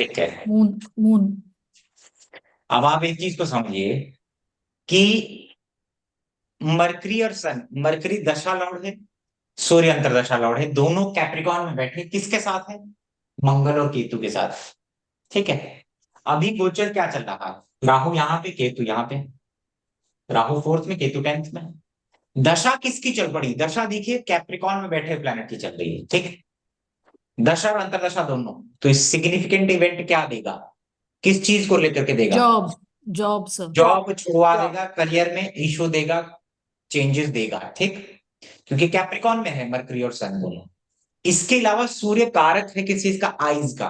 ठीक है। Moon. Moon. अब आप एक चीज को समझिए कि मरकरी और सन, मरकरी दशा लॉर्ड है, सूर्य अंतरदशा लॉर्ड है, दोनों कैप्रिकॉन में बैठे किसके साथ है? मंगल और केतु के साथ। ठीक है। अभी गोचर क्या चल रहा है? राहु यहाँ पे, केतु यहाँ पे। राहु फोर्थ में, केतु टेंथ में। दशा किसकी चल पड़ी? दशा देखिए कैप्रिकॉन में बैठे प्लेनेट की चल रही है। ठीक है। दशा और अंतरदशा दोनों। तो इस सिग्निफिकेंट इवेंट क्या देगा? किस चीज को लेकर के देगा? जॉब। Job sir. जॉब छुड़वा देगा, करियर में इशू देगा, चेंजेस देगा। ठीक। क्योंकि कैप्रिकॉन में है मरकरी और सन दोनों। इसके अलावा सूर्य कारक है किस चीज का? आइज का।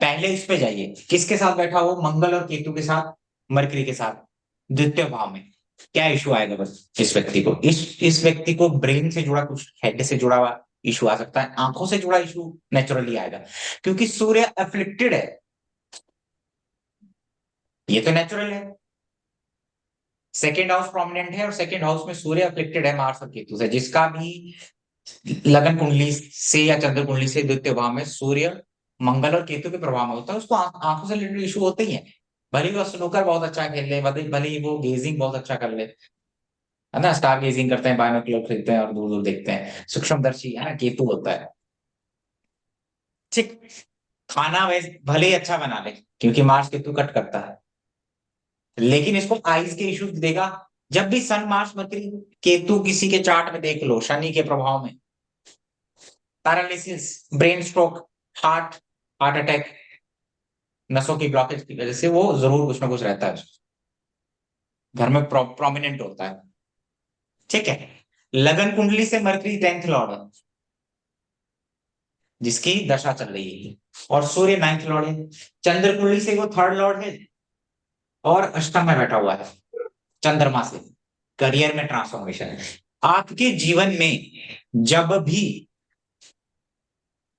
पहले इस पे जाइए, किसके साथ बैठा हो? मंगल और केतु के साथ, मरकरी के साथ, द्वितीय भाव में। क्या इशू आएगा? बस इस व्यक्ति को, इस व्यक्ति को ब्रेन से जुड़ा कुछ, हेड से जुड़ा हुआ इशू आ सकता है, आंखों से जुड़ा इशू नेचुरली आएगा, क्योंकि सूर्य अफ्लिक्टेड है। ये तो नेचुरल है। सेकेंड हाउस प्रोमिनेंट है और सेकेंड हाउस में सूर्य अफ्लिक्टेड है मार्स और केतु से। जिसका भी लगन कुंडली से या चंद्र कुंडली से द्वितीय भाव में सूर्य मंगल और केतु के प्रभाव में होता है, उसको आंखों से रिलेटेड इशू होते ही है। भले ही वो स्नूकर बहुत अच्छा खेल ले, भले ही वो गेजिंग बहुत अच्छा कर ले, है ना, स्टार गेजिंग करते हैं, बायनोकुलर खरीदते हैं और दूर दूर देखते हैं, सूक्ष्मदर्शी, है ना, केतु होता है। ठीक। खाना वैसे भले ही अच्छा बना ले, क्योंकि मार्स केतु कट करता है, लेकिन इसको आइज के इश्यूज देगा। जब भी सन मार्स मरकरी केतु किसी के चार्ट में देख लो शनि के प्रभाव में, paralysis, brain stroke, heart heart attack, नसों की ब्लॉकेज की वजह से वो जरूर कुछ ना कुछ रहता है, घर में प्रोमिनेंट होता है। ठीक है। लगन कुंडली से मरकरी टेंथ लॉर्ड है, जिसकी दशा चल रही है, और सूर्य नाइन्थ लॉर्ड है। चंद्र कुंडली से वो थर्ड लॉर्ड है और अष्टम में बैठा हुआ है चंद्रमा से। करियर में ट्रांसफॉर्मेशन है आपके जीवन में। जब भी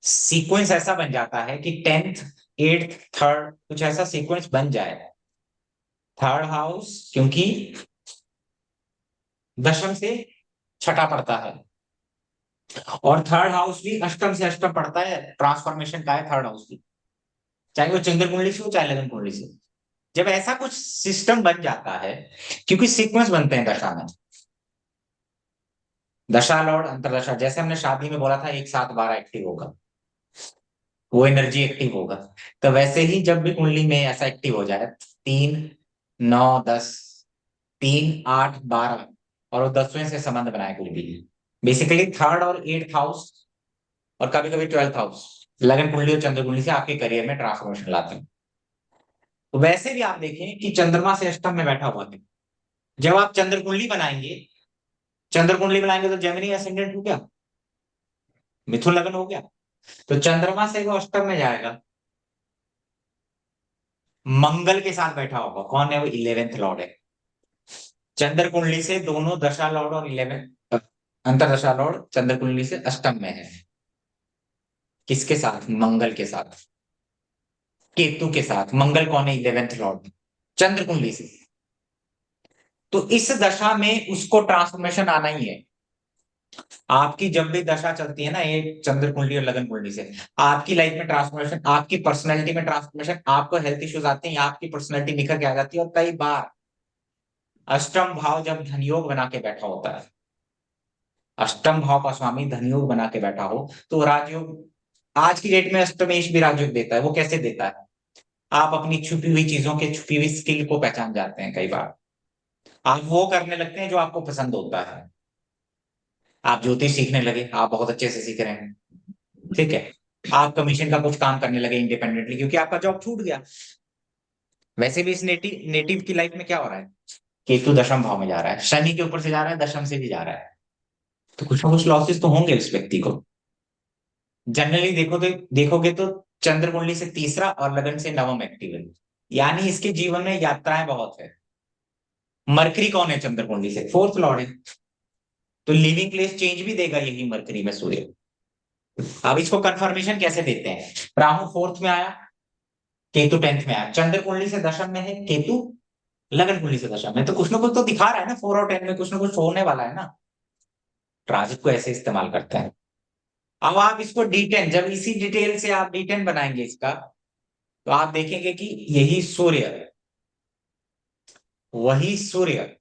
सीक्वेंस ऐसा बन जाता है कि टेंथ, एट्थ, थर्ड, कुछ ऐसा सीक्वेंस बन जाए, थर्ड हाउस क्योंकि दशम से छठा पड़ता है, और थर्ड हाउस भी अष्टम से अष्टम पड़ता है, ट्रांसफॉर्मेशन का है थर्ड हाउस भी, चाहे वो चंद्र कुंडली से हो चाहे लगन कुंडली से। जब ऐसा कुछ सिस्टम बन जाता है, क्योंकि सीक्वेंस बनते हैं दशा में, दशा लॉर्ड अंतरदशा, जैसे हमने शादी में बोला था 1 7 12 एक्टिव होगा, वो एनर्जी एक्टिव होगा। तो वैसे ही जब भी कुंडली में ऐसा एक्टिव हो जाए, 3 9 10, 3 8 12, और वो 10वें से संबंध बनाए कोई भी, बेसिकली थर्ड और एट्थ हाउस, और कभी कभी ट्वेल्थ हाउस, लगन कुंडली और चंद्र कुंडली से आपके करियर में ट्रांसफॉर्मेशन लाते हैं। तो वैसे भी आप देखें कि चंद्रमा से अष्टम में बैठा हुआ है। जब आप चंद्र कुंडली बनाएंगे, चंद्र कुंडली बनाएंगे तो जेमिनी एसेंडेंट हो गया, मिथुन लगन हो गया, तो चंद्रमा से वो अष्टम में जाएगा, मंगल के साथ बैठा होगा। कौन है वो? 11th लॉर्ड है। चंद्र कुंडली से दोनों दशा लॉर्ड और 11 अंतरदशा लॉर्ड चंद्र कुंडली से अष्टम में है। किसके साथ? मंगल के साथ, केतु के साथ। मंगल कौन है? 11th लॉर्ड, चंद्र कुंडली से। तो इस दशा में उसको ट्रांसफॉर्मेशन आना ही है। आपकी जब भी दशा चलती है ना, ये चंद्र कुंडली और लगन कुंडली से, आपकी लाइफ में ट्रांसफॉर्मेशन, आपकी पर्सनैलिटी में ट्रांसफॉर्मेशन, आपको हेल्थ इश्यूज आते हैं, आपकी पर्सनैलिटी निखर के आ जाती है। और कई बार अष्टम भाव जब धनयोग बना के बैठा होता है, अष्टम भाव का स्वामी धनयोग बना के बैठा हो, तो राजयोग, आज की डेट में अष्टमेश भी राजयोग देता है। वो कैसे देता है? आप अपनी छुपी हुई चीजों के, छुपी हुई स्किल को पहचान जाते हैं। कई बार आप वो करने लगते हैं जो आपको पसंद होता है। आप ज्योतिष सीखने लगे, आप बहुत अच्छे से सीख रहे हैं। ठीक है। आप कमीशन का कुछ काम करने लगे इंडिपेंडेंटली, क्योंकि आपका जॉब छूट गया। वैसे भी इस नेटिव नेटिव की लाइफ में क्या हो रहा है? केतु दशम भाव में जा रहा है, शनि के ऊपर से जा रहा है, दशम से भी जा रहा है। तो कुछ ना कुछ लॉसेस तो होंगे इस व्यक्ति को। जनरली देखोगे तो चंद्र कुंडली से तीसरा और लगन से नवम एक्टिव है, यानी इसके जीवन में यात्राएं बहुत है। मरकरी कौन है? चंद्र कुंडली से फोर्थ लॉर्ड है, तो लिविंग प्लेस चेंज भी देगा यही मरकरी में सूर्य। अब इसको कंफर्मेशन कैसे देते हैं? राहु फोर्थ में आया, केतु टेंथ में आया, चंद्र कुंडली से दशम में है केतु, लगन कुंडली से दशम में, तो कुछ ना कुछ तो दिखा रहा है ना, 4 और 10 में कुछ ना कुछ होने वाला है ना। ट्रांजिट को ऐसे इस्तेमाल करते हैं। अब आप इसको D10, जब इसी डिटेल से आप D10 बनाएंगे इसका, तो आप देखेंगे कि यही सूर्य, वही सूर्य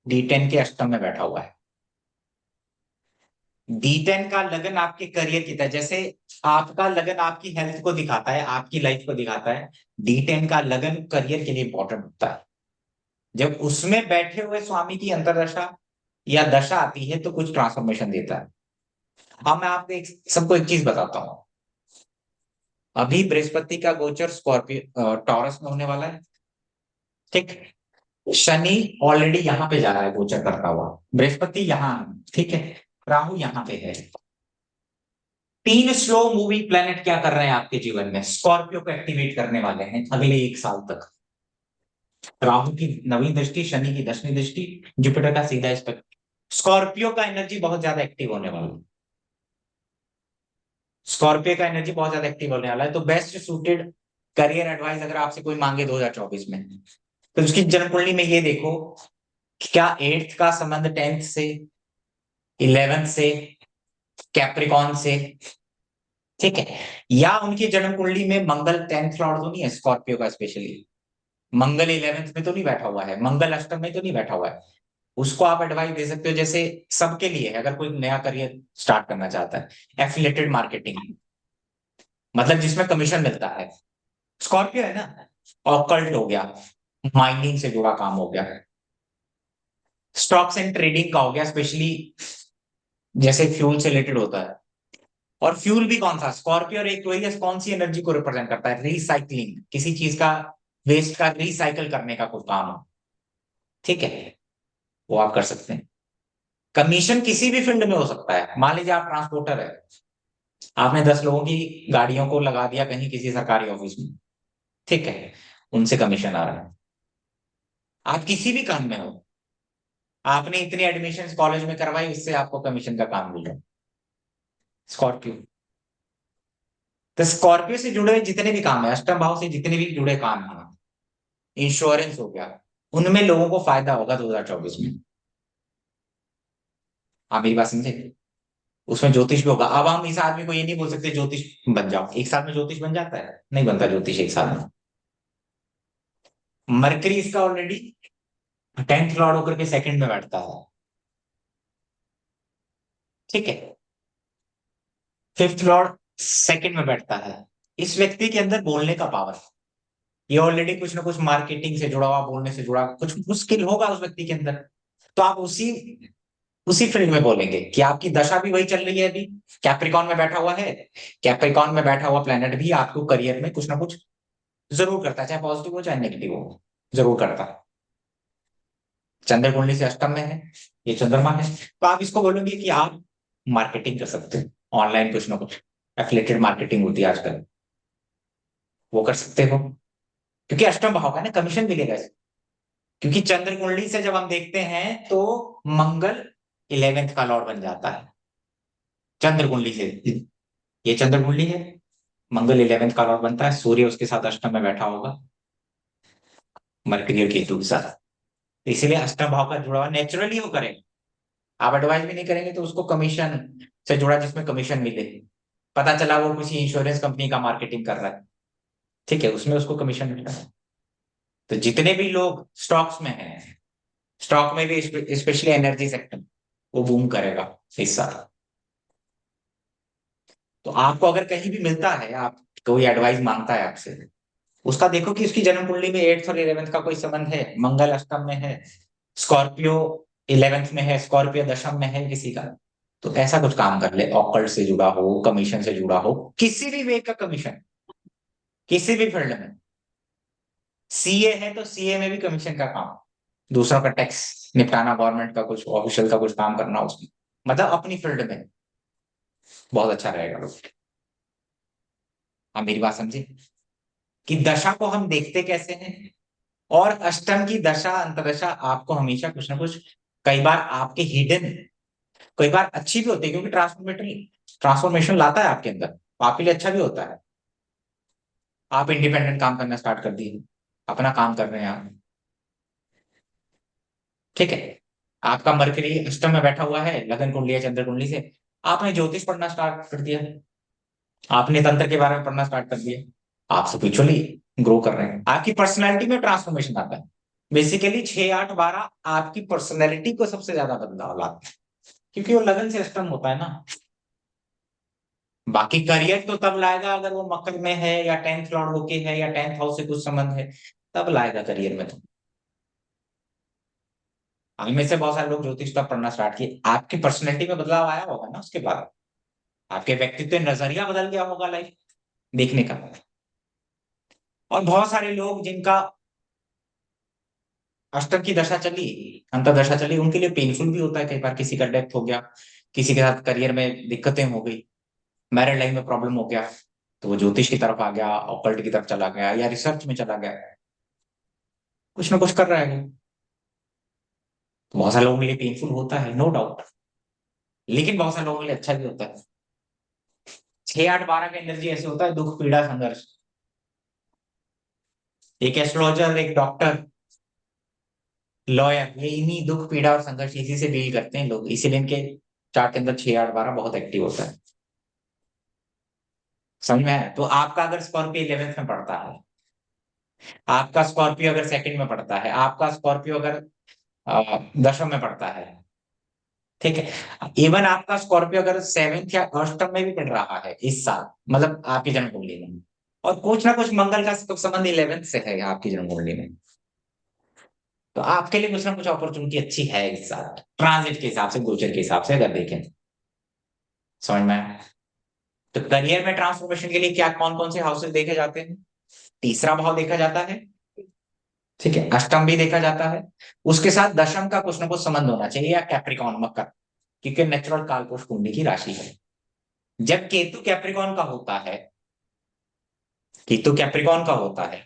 D10 के अष्टम में बैठा हुआ है। D10 का लगन आपके करियर की तरह, जैसे आपका लगन आपकी हेल्थ को दिखाता है, आपकी लाइफ को दिखाता है, D10 का लगन करियर के लिए इंपॉर्टेंट होता है। जब उसमें बैठे हुए स्वामी की अंतरदशा या दशा आती है तो कुछ ट्रांसफॉर्मेशन देता है। अब मैं आपको सबको एक चीज बताता हूँ। अभी बृहस्पति का गोचर स्कॉर्पियो टॉरस में होने वाला है, ठीक। शनि ऑलरेडी यहाँ पे जा रहा है गोचर करता हुआ, बृहस्पति यहाँ, ठीक है, राहु यहाँ पे है। तीन स्लो मूविंग प्लेनेट क्या कर रहे हैं आपके जीवन में, स्कॉर्पियो को एक्टिवेट करने वाले हैं अगले 1 साल तक। राहु की नवीं दृष्टि, शनि की 10वीं दृष्टि, जुपिटर का सीधा एस्पेक्ट, स्कॉर्पियो का एनर्जी बहुत ज्यादा एक्टिव होने वाला है। स्कॉर्पियो का एनर्जी बहुत ज्यादा एक्टिव होने वाला है। तो बेस्ट सूटेड करियर एडवाइस अगर आपसे कोई मांगे 2024 में, तो उसकी जन्म कुंडली में ये देखो कि क्या 8th का संबंध 10th से, 11th से, कैप्रिकॉन से, ठीक है, या उनकी जन्म कुंडली में मंगल 10th लॉर्ड तो नहीं है स्कॉर्पियो का, स्पेशली मंगल 11th में तो नहीं बैठा हुआ है, मंगल अष्टम में तो नहीं बैठा हुआ है। उसको आप एडवाइस दे सकते हो, जैसे सबके लिए है, अगर कोई नया करियर स्टार्ट करना चाहता है, एफिलेटेड मार्केटिंग, मतलब जिसमें कमीशन मिलता है, स्कॉर्पियो है ना, ऑकल्ट हो गया, माइनिंग से जुड़ा काम हो गया, स्टॉक्स एंड ट्रेडिंग का हो गया, स्पेशली जैसे फ्यूल से रिलेटेड होता है। और फ्यूल भी कौन सा, स्कॉर्पियो और एक्वेरियस कौन सी एनर्जी को रिप्रेजेंट करता है, रिसाइकलिंग, किसी चीज का वेस्ट का रिसाइकल करने का कुछ काम हो, ठीक है, वो आप कर सकते हैं। कमीशन किसी भी फील्ड में हो सकता है। मान लीजिए आप ट्रांसपोर्टर है, आपने 10 लोगों की गाड़ियों को लगा दिया कहीं किसी सरकारी ऑफिस में, ठीक है, उनसे कमीशन आ रहा है। आप किसी भी काम में हो, आपने इतनी एडमिशन कॉलेज में करवाई, उससे आपको कमीशन का काम मिल रहा है, स्कॉर्पियो। तो स्कॉर्पियो से जुड़े हुए जितने भी काम है, अष्टम भाव से जितने भी जुड़े काम हैं, इंश्योरेंस हो गया, उनमें लोगों को फायदा होगा 2024 में। आप मेरी बात समझे। उसमें ज्योतिष भी होगा। अब हम इस आदमी को ये नहीं बोल सकते ज्योतिष बन जाओ, 1 साल में ज्योतिष बन जाता है, नहीं बनता ज्योतिष 1 साल में। मरकरी इसका ऑलरेडी 10th लॉर्ड होकर के सेकंड में बैठता है, ठीक है, 5th लॉर्ड सेकंड में बैठता है। इस व्यक्ति के अंदर बोलने का पावर, ये ऑलरेडी कुछ ना कुछ मार्केटिंग से जुड़ा हुआ, बोलने से जुड़ा कुछ मुश्किल होगा उस व्यक्ति के अंदर। तो आप उसी उसी फील्ड में बोलेंगे कि आपकी दशा भी वही चल रही है अभी, कैप्रिकॉन में बैठा हुआ है। कैप्रिकॉन में बैठा हुआ प्लेनेट भी आपको करियर में कुछ ना कुछ जरूर करता है, चाहे पॉजिटिव हो चाहे नेगेटिव हो, जरूर करता है। चंद्र कुंडली से अष्टम में है, ये चंद्रमा है, तो आप इसको बोलोगे कि आप मार्केटिंग कर सकते हो, ऑनलाइन कुछ ना कुछ एफिलिएटेड मार्केटिंग होती है आजकल, वो कर सकते हो, क्योंकि अष्टम भाव का ना कमीशन मिलेगा इससे। क्योंकि चंद्र कुंडली से जब हम देखते हैं तो मंगल 11th का लॉर्ड बन जाता है चंद्र कुंडली से। ये चंद्र कुंडली है, मंगल 11th का लॉर्ड बनता है, सूर्य उसके साथ अष्टम में बैठा होगा, मरकरी और केतु के साथ। तो इसीलिए अष्टम भाव का जुड़ा हुआ नेचुरली वो करें। आप एडवाइस भी नहीं करेंगे तो उसको कमीशन से जुड़ा, जिसमें कमीशन मिले, पता चला वो किसी इंश्योरेंस कंपनी का मार्केटिंग कर रहा है, ठीक है, उसमें उसको कमीशन मिल रहा है। तो जितने भी लोग स्टॉक्स में हैं, स्टॉक में भी स्पेशली एनर्जी सेक्टर, वो बूम करेगा इस साल। तो आपको अगर कहीं भी मिलता है, आप कोई एडवाइस मांगता है आपसे, उसका देखो कि उसकी जन्म कुंडली में 8th और 11th का कोई संबंध है, मंगल अष्टम में है, स्कॉर्पियो 11th में है, स्कॉर्पियो दशम में है किसी का, तो ऐसा कुछ काम कर ले, ऑकल्ट से जुड़ा हो, कमीशन से जुड़ा हो, किसी भी वे का कमीशन, किसी भी फील्ड में। सीए है तो सीए में भी कमीशन का काम, दूसरों का टैक्स निपटाना, गवर्नमेंट का कुछ ऑफिशियल का कुछ काम करना उसमें, मतलब अपनी फील्ड में बहुत अच्छा रहेगा लोग। आप मेरी बात समझे कि दशा को हम देखते कैसे हैं, और अष्टम की दशा अंतदशा आपको हमेशा कुछ ना कुछ, कई बार आपके हिडन, कई बार अच्छी भी होती है, क्योंकि ट्रांसफॉर्मेशन ट्रांसफॉर्मेशन लाता है आपके अंदर, तो आपके लिए अच्छा भी होता है। आप इंडिपेंडेंट काम करना स्टार्ट कर दिए, अपना काम कर रहे हैं आप, ठीक है, आपका मरकरी अष्टम में बैठा हुआ है, लगन कुंडली या चंद्र कुंडली से, आपने ज्योतिष पढ़ना स्टार्ट कर दिया, आपने तंत्र के बारे में पढ़ना स्टार्ट कर दिया, आप स्पिरिचुअली ग्रो कर रहे हैं, आपकी पर्सनैलिटी में ट्रांसफॉर्मेशन आता है। बेसिकली 6 8 12 आपकी पर्सनैलिटी को सबसे ज्यादा बदलाव लाता है, क्योंकि वो लगन से अष्टम होता है ना। बाकी करियर तो तब लाएगा अगर वो मकर में है या 10th लॉर्ड होके है या 10th हाउस से कुछ संबंध है, तब लाएगा करियर में। तो हम में से बहुत सारे लोग ज्योतिष का पढ़ना स्टार्ट किए, आपकी पर्सनैलिटी में बदलाव आया होगा ना, उसके बाद आपके व्यक्तित्व नजरिया बदल गया होगा लाइफ देखने का। और बहुत सारे लोग जिनका अष्टम की दशा चली, अंतरदशा चली, उनके लिए पेनफुल भी होता है कई बार। किसी का डेथ हो गया, किसी के साथ करियर में दिक्कतें हो गई, मैरिड लाइफ में प्रॉब्लम हो गया, तो वो ज्योतिष की तरफ आ गया, ऑकल्ट की तरफ चला गया या रिसर्च में चला गया, कुछ ना कुछ कर रहा है। तो बहुत सारे लोगों के लिए पेनफुल होता है, नो डाउट, लेकिन बहुत सारे लोगों के लिए अच्छा भी होता है। 6 8 12 का एनर्जी ऐसे होता है, दुख पीड़ा संघर्ष। एक एस्ट्रोलॉजर, एक डॉक्टर, लॉयर, ये इन्हीं दुख पीड़ा और संघर्ष इसी से डील करते हैं लोग, इसीलिए इनके चार्ट के अंदर 6 8 12 बहुत एक्टिव होता है। समझ में आया? तो आपका अगर स्कॉर्पियो 11th में पड़ता है, आपका स्कॉर्पियो अगर सेकंड में पड़ता है, आपका स्कॉर्पियो अगर दशम में पड़ता है, ठीक है, इवन आपका स्कॉर्पियो अगर 7th या अष्टम में भी पड़ रहा है इस साल, मतलब आपकी जन्म कुंडली में, और कुछ ना कुछ मंगल का संबंध 11th से है आपकी जन्म कुंडली में, तो आपके लिए कुछ ना कुछ अपॉर्चुनिटी अच्छी है इस साल, ट्रांजिट के हिसाब से, गोचर के हिसाब से अगर देखें। समझ में आया? तो करियर में ट्रांसफॉर्मेशन के लिए क्या कौन कौन से हाउसेस देखे जाते हैं? तीसरा भाव देखा जाता है, ठीक है, अष्टम भी देखा जाता है, उसके साथ दशम का कुछ ना कुछ संबंध होना चाहिए, या कैप्रिकॉन मकर, क्योंकि नेचुरल कालपुरुष कुंडली की राशि है। जब केतु कैप्रिकॉन का होता है, केतु कैप्रिकॉन का होता है,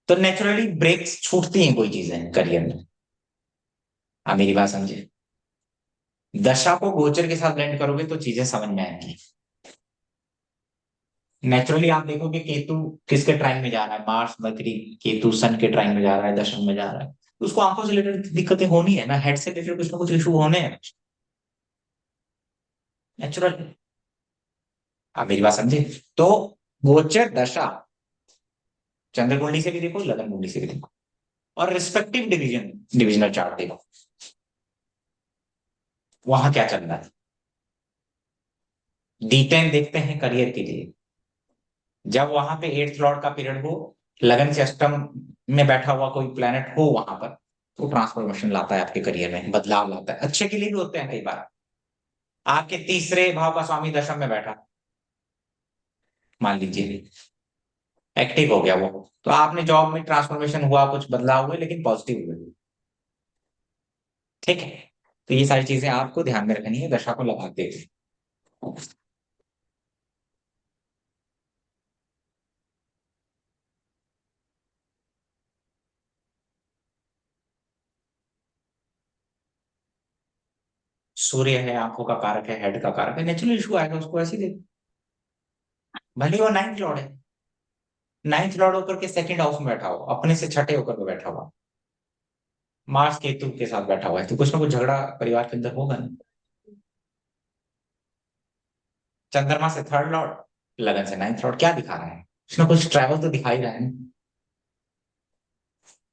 तो नेचुरली ब्रेक्स छूटती हैं कोई चीजें करियर में। आप मेरी बात समझे? दशा को गोचर के साथ ब्लेंड करोगे तो चीजें समझ में आएंगी। नेचुरली आप देखोगे केतु किसके ट्राइन में जा रहा है, मार्स मरकरी, केतु सन के ट्राइन में जा रहा है, दशम में जा रहा है, तो उसको आंखों से रिलेटेड दिक्कतें होनी है ना, हेड से रिलेटेड कुछ ना कुछ इशू होने हैं, नेचुरल। आप मेरी बात समझे? तो गोचर दशा चंद्र कुंडली से भी देखो, लगन कुंडली से भी देखो, और रिस्पेक्टिव डिविजनल चार्ट देखो, वहां क्या चल रहा है। D10 देखते हैं करियर के लिए, जब वहां पे 8th लॉर्ड का पीरियड हो, लगन से अष्टम में बैठा हुआ कोई प्लेनेट हो वहां पर, तो ट्रांसफॉर्मेशन लाता है आपके करियर में, बदलाव लाता है, अच्छे के लिए भी होते हैं कई बार। आपके तीसरे भाव का स्वामी दशम में बैठा, मान लीजिए एक्टिव हो गया वो, तो आपने जॉब में ट्रांसफॉर्मेशन हुआ, कुछ बदलाव हुए, लेकिन पॉजिटिव हुए, ठीक है। तो ये सारी चीजें आपको ध्यान में रखनी है दशा को लगाते हुए। सूर्य है, आंखों का कारक है, हेड का कारक है, नेचुरल इशू आएगा, उसको ऐसे ही देखो। भले वो 9th लॉर्ड है, 9th लॉर्ड होकर के सेकंड हाउस में बैठा हो, अपने से छठे होकर के बैठा हुआ, मार्स केतु के साथ बैठा हुआ है, तो कुछ ना कुछ झगड़ा परिवार के अंदर होगा ना। चंद्रमा से 3rd लॉर्ड, लगन से 9th लॉर्ड, क्या दिखा रहा है? कुछ ना कुछ ट्रैवल तो दिखा ही रहा है ना,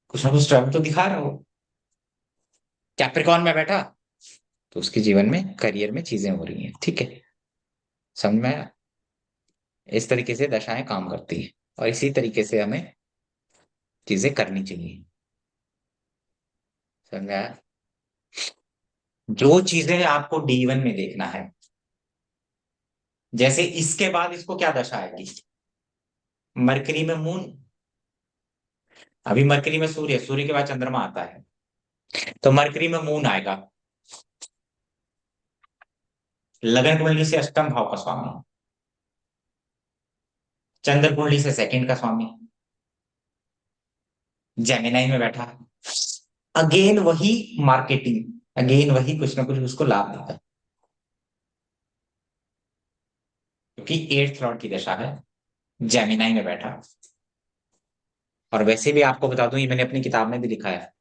कुछ ना कुछ ट्रैवल तो दिखा रहा हो। कैप्रिकॉन में बैठा, तो उसके जीवन में करियर में चीजें हो रही हैं, ठीक है। समझ में आया? इस तरीके से दशाएं काम करती है, और इसी तरीके से हमें चीजें करनी चाहिए। समझ में आया? जो चीजें आपको D1 में देखना है, जैसे इसके बाद इसको क्या दशा आएगी, मरकरी में मून, अभी मरकरी में सूर्य, सूर्य के बाद चंद्रमा आता है, तो मरकरी में मून आएगा, लगन कुंडली से अष्टम भाव का स्वामी, चंद्र कुंडली से सेकंड का स्वामी, जेमिनाई में बैठा है, अगेन वही मार्केटिंग, अगेन वही कुछ ना कुछ उसको लाभ देता है, क्योंकि 8th लॉर्ड की दशा है, जेमिनाई में बैठा। और वैसे भी आपको बता दूं, ये मैंने अपनी किताब में भी लिखा है,